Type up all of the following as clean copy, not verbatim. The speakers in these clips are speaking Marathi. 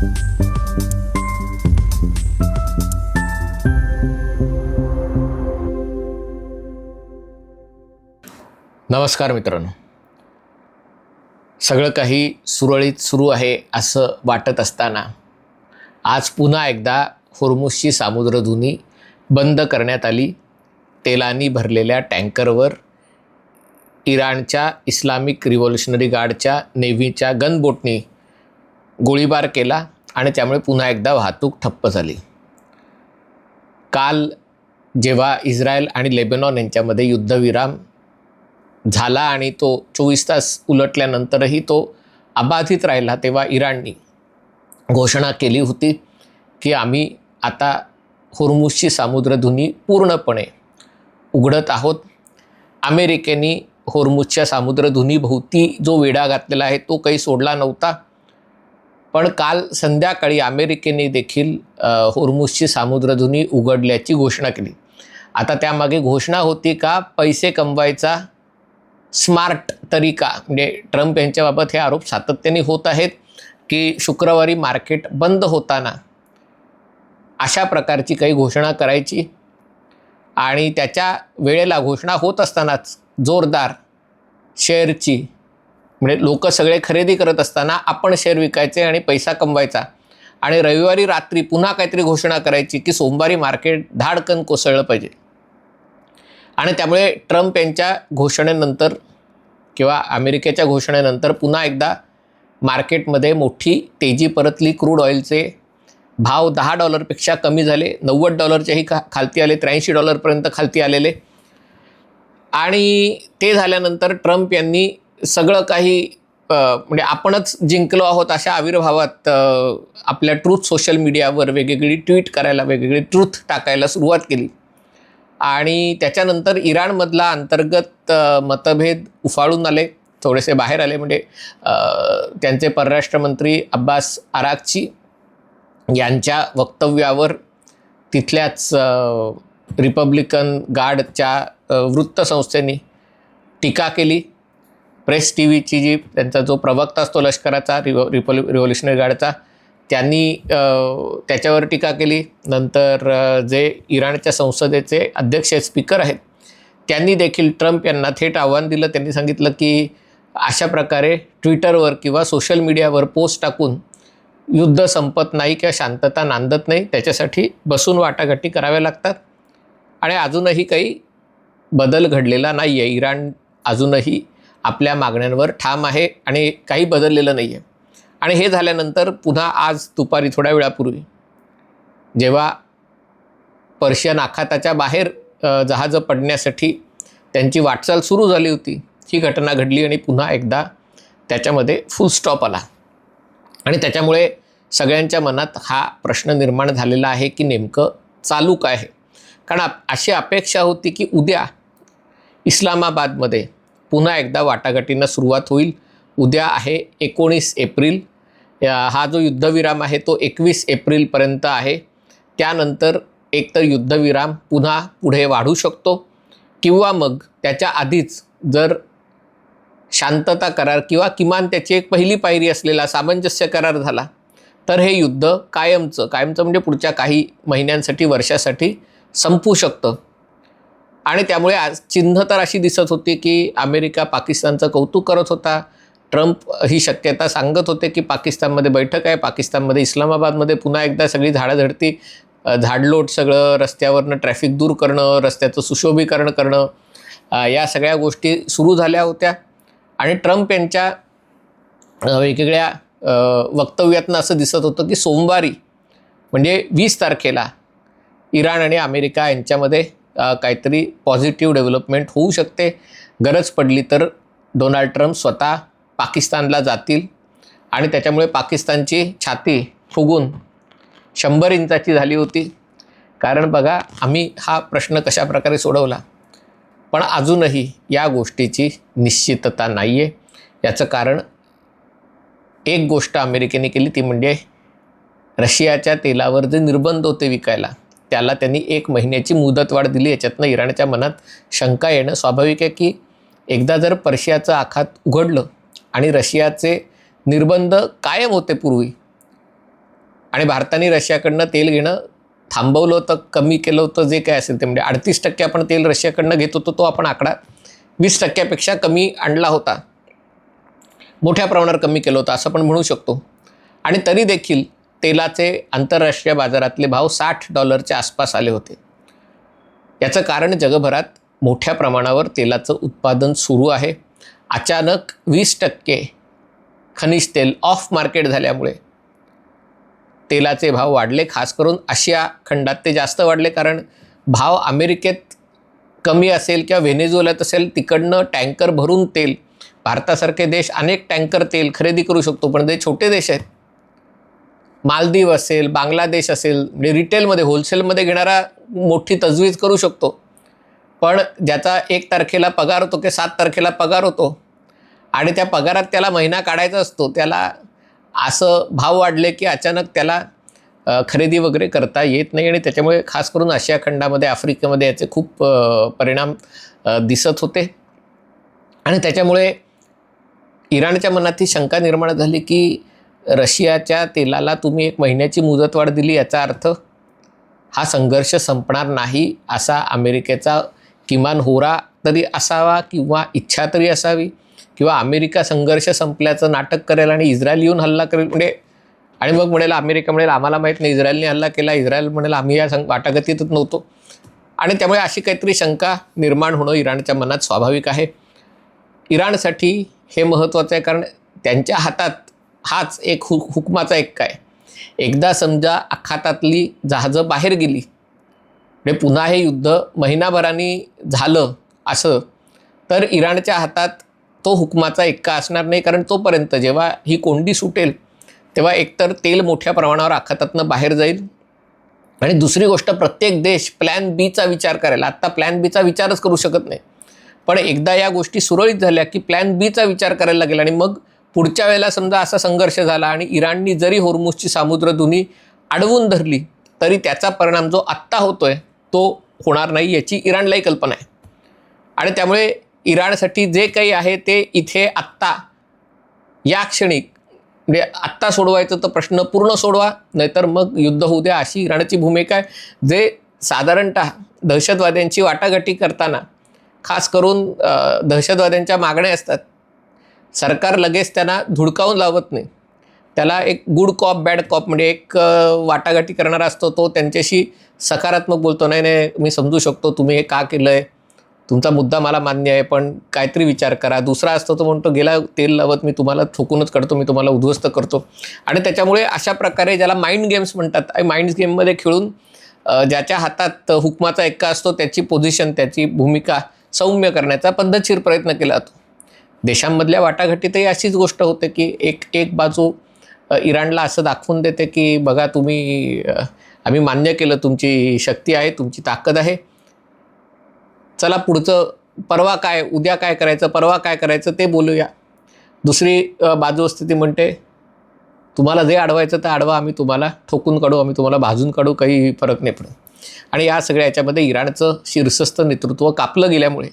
नमस्कार मित्रांनो, सगळं काही सुरळीत सुरू आहे असं वाटत असताना आज पुन्हा एकदा होर्मुझची सामुद्रधुनी बंद करण्यात आली. तेलानी भरलेल्या टँकरवर इराणच्या इस्लामिक रिव्होल्युशनरी गार्डच्या नेव्हीच्या गनबोटनी गोळीबार केला आणि त्यामुळे पुन्हा एकदा वाहतूक ठप्प झाली. काल जेव्हा इस्रायल आणि लेबनॉन यांच्यामध्ये युद्धविराम झाला आणि तो 24 तास उलटल्यानंतरही तो अबाधित राहिला, तेव्हा इराणनी घोषणा केली होती की आम्ही आता होर्मुझची सामुद्रधुनी पूर्णपणे उघडत आहोत. अमेरिकेने होर्मुझच्या सामुद्रधुनीभोवती जो वेढा घातलेला आहे तो काही सोडला नव्हता, पण काल संध्याकाळी अमेरिकेने देखील होर्मुझची सामुद्रधुनी उघडल्याची घोषणा केली. आता त्यामागे घोषणा होती का पैसे कमवायचा स्मार्ट तरीका, म्हणजे ट्रम्प यांच्याबाबत हे आरोप सातत्याने होत आहेत की शुक्रवारी मार्केट बंद होताना अशा प्रकारची काही घोषणा करायची आणि त्याच्या वेळेला घोषणा होत असतानाच जोरदार शेअरची, म्हणजे लोक सगळे खरेदी करत असताना आपण शेअर विकायचे आणि पैसा कमवायचा, आणि रविवारी रात्री पुन्हा काहीतरी घोषणा करायची की सोमवारी मार्केट धाडकन कोसळलं पाहिजे. आणि त्यामुळे ट्रम्प यांच्या घोषणेनंतर किंवा अमेरिकेच्या घोषणेनंतर पुन्हा एकदा मार्केटमध्ये मोठी तेजी परतली. क्रूड ऑइलचे भाव $10 कमी झाले, $90च्याही खालती आले, $83 खालती आलेले. आणि ते झाल्यानंतर ट्रम्प यांनी सगळं काही म्हणजे आपणच जिंकलो आहोत अशा आविर्भावात आपल्या ट्रूथ सोशल मीडियावर वेगवेगळी ट्विट करायला, वेगवेगळी ट्रूथ टाकायला सुरुवात केली. आणि त्याच्यानंतर इराणमधला अंतर्गत मतभेद उफाळून आले, थोडेसे बाहेर आले. म्हणजे त्यांचे परराष्ट्रमंत्री अब्बास आराक्ची यांच्या वक्तव्यावर तिथल्याच रिपब्लिकन गार्डच्या वृत्तसंस्थेने टीका केली. प्रेस टीव्हीची जी त्यांचा जो प्रवक्ता असतो लष्कराचा, रिव्होल्युशनरी गार्डचा, त्यांनी त्याच्यावर टीका केली. नंतर जे इराणच्या संसदेचे अध्यक्ष स्पीकर आहेत त्यांनी देखील ट्रम्प यांना थेट आव्हान दिलं. त्यांनी सांगितलं की अशा प्रकारे ट्विटरवर किंवा सोशल मीडियावर पोस्ट टाकून युद्ध संपत नाही किंवा शांतता नांदत नाही, त्याच्यासाठी बसून वाटाघाटी कराव्या लागतात. आणि अजूनही काही बदल घडलेला नाही आहे. इराण अजूनही आपल्या मागण्यांवर ठाम आहे आणि काही बदललेलं नाही आहे. आणि हे झाल्यानंतर पुन्हा आज दुपारी थोड्या वेळापूर्वी जेव्हा पर्शियन आखाताच्या बाहेर जहाजं पडण्यासाठी त्यांची वाटचाल सुरू झाली होती, ही घटना घडली आणि पुन्हा एकदा त्याच्यामध्ये फुल स्टॉप आला. आणि त्याच्यामुळे सगळ्यांच्या मनात हा प्रश्न निर्माण झालेला आहे की नेमकं चालू काय आहे. कारण अशी अपेक्षा होती की उद्या इस्लामाबादमध्ये पुन्हा एकदा वाटाघाटींना सुरुवात होईल. उद्या आहे 19 एप्रिल. हा जो युद्धविराम आहे तो 21 एप्रिलपर्यंत आहे. त्यानंतर एकतर युद्धविराम पुन्हा पुढे वाढू शकतो किंवा मग त्याच्या आधीच जर शांतता करार किंवा किमान त्याची एक पहिली पायरी असलेला सामंजस्य करार झाला तर हे युद्ध कायमचं म्हणजे पुढच्या काही महिन्यांसाठी, वर्षासाठी संपू शकतं. आणि त्यामुळे आज चिन्ह तर अशी दिसत होती की अमेरिका पाकिस्तानचं कौतुक करत होता. ट्रम्प ही शक्यता सांगत होते की पाकिस्तानमध्ये बैठक आहे, पाकिस्तानमध्ये इस्लामाबादमध्ये पुन्हा एकदा सगळी झाडाझडती, झाडलोट, सगळं रस्त्यावरनं ट्रॅफिक दूर करणं, रस्त्याचं सुशोभीकरण करणं, या सगळ्या गोष्टी सुरू झाल्या होत्या. आणि ट्रम्प यांच्या वेगवेगळ्या वक्तव्यातनं असं दिसत होतं की सोमवारी म्हणजे 20 तारखेला इराण आणि अमेरिका यांच्यामध्ये काहीतरी पॉझिटिव्ह डेव्हलपमेंट होऊ शकते. गरज पडली तर डोनाल्ड ट्रम्प स्वतः पाकिस्तानला जातील आणि त्याच्यामुळे पाकिस्तानची छाती फुगून 100 इंचाची झाली होती. कारण बघा, आम्ही हा प्रश्न कशा प्रकारे सोडवला, पण अजूनही या गोष्टीची निश्चितता नाही आहे. याचं कारण एक गोष्ट अमेरिकेने केली, ती म्हणजे रशियाच्या तेलावर जे निर्बंध होते विकायला, त्याला त्यांनी 1 महिन्याची मुदतवाढ दिली. याच्यातनं इराणच्या मनात शंका येणं स्वाभाविक आहे की एकदा जर पर्शियाचं आखात उघडलं आणि रशियाचे निर्बंध कायम होते पूर्वी, आणि भारताने रशियाकडनं तेल घेणं थांबवलं होतं, कमी केलं होतं, जे काय असेल ते. म्हणजे 38% आपण तेल रशियाकडनं घेत होतो, तो आपण आकडा 20%पेक्षा कमी आणला होता, मोठ्या प्रमाणावर कमी केलं होतं असं पण म्हणू शकतो. आणि तरी देखील तेलाचे आंतरराष्ट्रीय बाजारातले भाव $60 आसपास आले होते. याचं कारण जगभरात मोठ्या प्रमाणावर तेलाचं उत्पादन सुरू आहे. अचानक 20% खनिज तेल ऑफ मार्केट झाल्यामुळे तेलाचे भाव वाढले. खास करून आशिया खंडात ते जास्त वाढले, कारण भाव अमेरिकेत कमी असेल किंवा व्हेनेझुएलात असेल, तिकडनं टँकर भरून तेल, भारतासारखे देश अनेक टँकर तेल खरेदी करू शकतो, पण ते छोटे देश आहेत. मालदीव असेल, बांगलादेश असेल, म्हणजे रिटेलमध्ये होलसेलमध्ये घेणारा मोठी तजवीज करू शकतो, पण ज्याचा 1 तारखेला पगार होतो की 7 तारखेला पगार होतो आणि त्या पगारात त्याला महिना काढायचा असतो, त्याला असं भाव वाढले की अचानक त्याला खरेदी वगैरे करता येत नाही. आणि त्याच्यामुळे खास करून आशिया खंडामध्ये, आफ्रिकेमध्ये याचे खूप परिणाम दिसत होते. आणि त्याच्यामुळे इराणच्या मनात ही शंका निर्माण झाली की रशियाच्या तेलाला तुम्ही 1 महिन्याची मुदतवाढ दिली, याचा अर्थ हा संघर्ष संपणार नाही असा अमेरिकेचा किमान होरा तरी असावा किंवा इच्छा तरी असावी, किंवा अमेरिका संघर्ष संपल्याचं नाटक करेल आणि इस्रायल येऊन हल्ला करेल. म्हणजे आणि मग म्हणेल, अमेरिका म्हणेल आम्हाला माहीत नाही, इस्रायलने हल्ला केला, इस्रायल म्हणेल आम्ही या वाटाघाटीतच नव्हतो. आणि त्यामुळे अशी काहीतरी शंका निर्माण होणं इराणच्या मनात स्वाभाविक आहे. इराणसाठी हे महत्त्वाचं आहे, कारण त्यांच्या हातात हाच एक हुकमाचा एक काय, एकदा समजा आखातातली जहाजं बाहेर गेली, म्हणजे पुन्हा हे युद्ध महिनाभराने झालं असं, तर इराणच्या हातात तो हुकमाचा एक्का असणार नाही. कारण तोपर्यंत जेव्हा ही कोंडी सुटेल तेव्हा एकतर तेल मोठ्या प्रमाणावर आखातातनं बाहेर जाईल, आणि दुसरी गोष्ट, प्रत्येक देश प्लॅन बीचा विचार करायला, आत्ता प्लॅन बीचा विचारच करू शकत नाही, पण एकदा या गोष्टी सुरळीत झाल्या की प्लॅन बीचा विचार करायला लागेल. आणि मग पुढच्या वेळेला समजा असा संघर्ष झाला आणि इराणनी जरी होर्मुझची सामुद्रधुनी अडवून धरली, तरी त्याचा परिणाम जो आत्ता होतोय तो होणार नाही, याची इराणलाही कल्पना आहे. आणि त्यामुळे इराणसाठी जे काही आहे ते इथे आत्ता या क्षणी, म्हणजे आत्ता सोडवायचं तर प्रश्न पूर्ण सोडवा, नाहीतर मग युद्ध होऊ द्या, अशी इराणची भूमिका आहे. जे साधारणतः दहशतवाद्यांची वाटाघाटी करताना खास करून दहशतवाद्यांच्या मागण्या असतात, सरकार लगेच त्यांना धुडकावून लावत नाही. त्याला एक गुड कॉप बॅड कॉप, म्हणजे एक वाटाघाटी करणारा असतो, तो त्यांच्याशी सकारात्मक बोलतो, नाही नाही मी समजू शकतो तुम्ही हे का केलं आहे, तुमचा मुद्दा मला मान्य आहे, पण काहीतरी विचार करा. दुसरा असतो तो म्हणतो, गेला तेल लावत मी तुम्हाला ठोकूनच काढतो, मी तुम्हाला उद्ध्वस्त करतो. आणि त्याच्यामुळे अशा प्रकारे ज्याला माइंड गेम्स म्हणतात, माइंड गेममध्ये खेळून ज्याच्या हातात हुकमाचा एक्का असतो त्याची पोझिशन, त्याची भूमिका सौम्य करण्याचा पद्धतशीर प्रयत्न केला जातो. देशांमधल्या वाटाघाटीतही अशीच गोष्ट होते की एक बाजू इराणला असं दाखवून देते की बघा तुम्ही, आम्ही मान्य केलं, तुमची शक्ती आहे, तुमची ताकद आहे, चला पुढचं परवा काय, उद्या काय करायचं, परवा काय करायचं ते बोलूया. दुसरी बाजू असते ती म्हणते, तुम्हाला जे अडवायचं ते अडवा, आम्ही तुम्हाला ठोकून काढू, आम्ही तुम्हाला भाजून काढू, काही फरक नाही पडत. आणि या सगळ्या याच्यामध्ये इराणचं शीर्षस्थ नेतृत्व कापलं गेल्यामुळे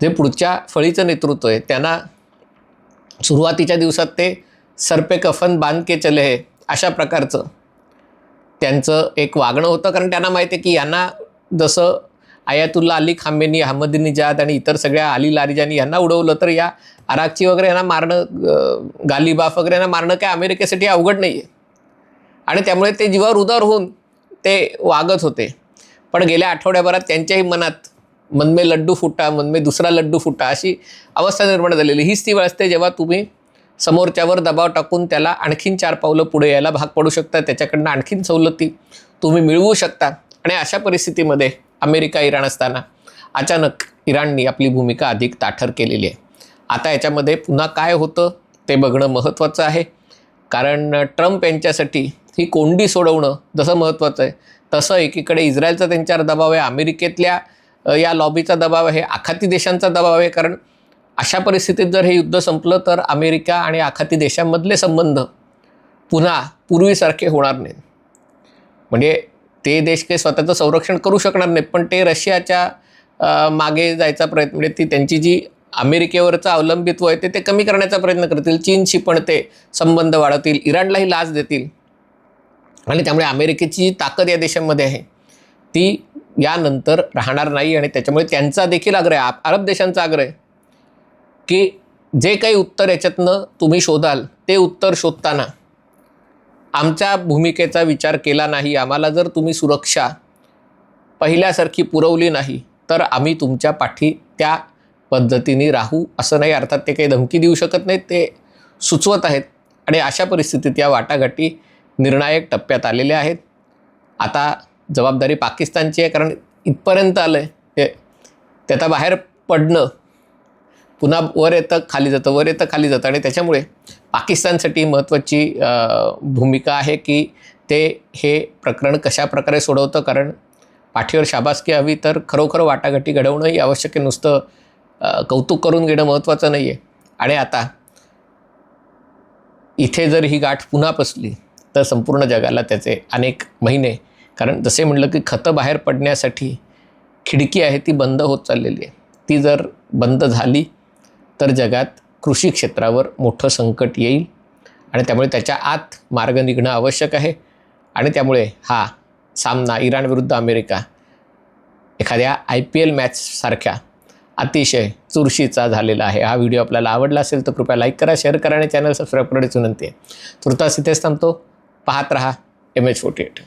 जे पुढच्या फळीचं नेतृत्व आहे त्यांना सुरुवातीच्या दिवसात ते सरपे कफन बांध के चले है अशा प्रकारचं त्यांचं एक वागणं होतं. कारण त्यांना माहिती आहे की यांना जसं आयातुल्ला अली खामेनी, अहमदीनेजाद आणि इतर सगळ्या अली लारिजानी यांना उडवलं, तर या अराक्ची वगैरे यांना मारणं, गालिबाफ वगैरे यांना मारणं काय अमेरिकेसाठी अवघड नाही आहे. आणि त्यामुळे ते जीवावर उदार होऊन ते वागत होते. पण गेल्या आठवड्याभरात त्यांच्याही मनात मनमे लड्डू फुटा, मनमे दुसरा लड्डू फुटा अशी अवस्था निर्माण झालेली. हीच ती वेळ असते जेव्हा तुम्ही समोरच्यावर दबाव टाकून त्याला आणखीन 4 पावलं पुढे यायला भाग पडू शकता, त्याच्याकडनं आणखीन सवलती तुम्ही मिळवू शकता. आणि अशा परिस्थितीमध्ये अमेरिका इराण असताना अचानक इराणनी आपली भूमिका अधिक ताठर केलेली आहे. आता याच्यामध्ये पुन्हा काय होतं ते बघणं महत्त्वाचं आहे. कारण ट्रम्प यांच्यासाठी ही कोंडी सोडवणं जसं महत्त्वाचं आहे, तसं एकीकडे इस्रायलचा त्यांच्यावर दबाव आहे, अमेरिकेतल्या या लॉबीचा दबाव आहे, आखाती देशांचा दबाव आहे. कारण अशा परिस्थितीत जर हे युद्ध संपलं तर अमेरिका आणि आखाती देशांमधले संबंध पुन्हा पूर्वीसारखे होणार नाहीत. म्हणजे ते देश काही स्वतःचं संरक्षण करू शकणार नाहीत, पण ते रशियाच्या मागे जायचा प्रयत्न, म्हणजे ती त्यांची जी अमेरिकेवरचं अवलंबित्व आहे ते कमी करण्याचा प्रयत्न करतील. चीनशी पण ते संबंध वाढवतील, इराणलाही लाच देतील. आणि त्यामुळे अमेरिकेची जी ताकद या देशांमध्ये आहे ती यानंतर राहणार नाही. आणि त्याच्यामुळे त्यांचा देखील आग्रह आहे, अरब देशांचा आग्रह आहे की जे काही उत्तर याच्यातनं तुम्ही शोधाल ते उत्तर शोधताना आमच्या भूमिकेचा विचार केला नाही, आम्हाला जर तुम्ही सुरक्षा पहिल्यासारखी पुरवली नाही तर आम्ही तुमच्या पाठी त्या पद्धतीने राहू असं नाही. अर्थात ते काही धमकी देऊ शकत नाहीत, ते सुचवत आहेत. आणि अशा परिस्थितीत या वाटाघाटी निर्णायक टप्प्यात आलेल्या आहेत. आता जबाबदारी पाकिस्तानची आहे, कारण इथपर्यंत आलं आहे ते आता बाहेर पडणं पुन्हा वर येतं खाली जातं, वर येतं खाली जातं. आणि त्याच्यामुळे पाकिस्तानसाठी महत्त्वाची भूमिका आहे की ते हे प्रकरण कशा प्रकारे सोडवतं. कारण पाठीवर शाबासकी हवी तर खरोखर वाटाघाटी घडवणंही आवश्यक आहे, नुसतं कौतुक करून घेणं महत्त्वाचं नाही आहे. आणि आता इथे जर ही गाठ पुन्हा बसली तर संपूर्ण जगाला त्याचे अनेक महिने, कारण जसे म्हटलं की खतं बाहेर पडण्यासाठी खिडकी आहे ती बंद होत चाललेली आहे, ती जर बंद झाली तर जगात कृषी क्षेत्रावर मोठं संकट येईल. आणि त्यामुळे त्याच्या आत मार्ग निघणं आवश्यक आहे. आणि त्यामुळे हा सामना इराण विरुद्ध अमेरिका एखाद्या IPL मॅचसारख्या अतिशय चुरशीचा झालेला आहे. हा व्हिडिओ आपल्याला आवडला असेल तर कृपया लाईक करा, शेअर करा आणि चॅनल सबस्क्राईब करण्याची विनंती आहे. तुर्तास इथेच थांबतो. पाहत रहा MH48.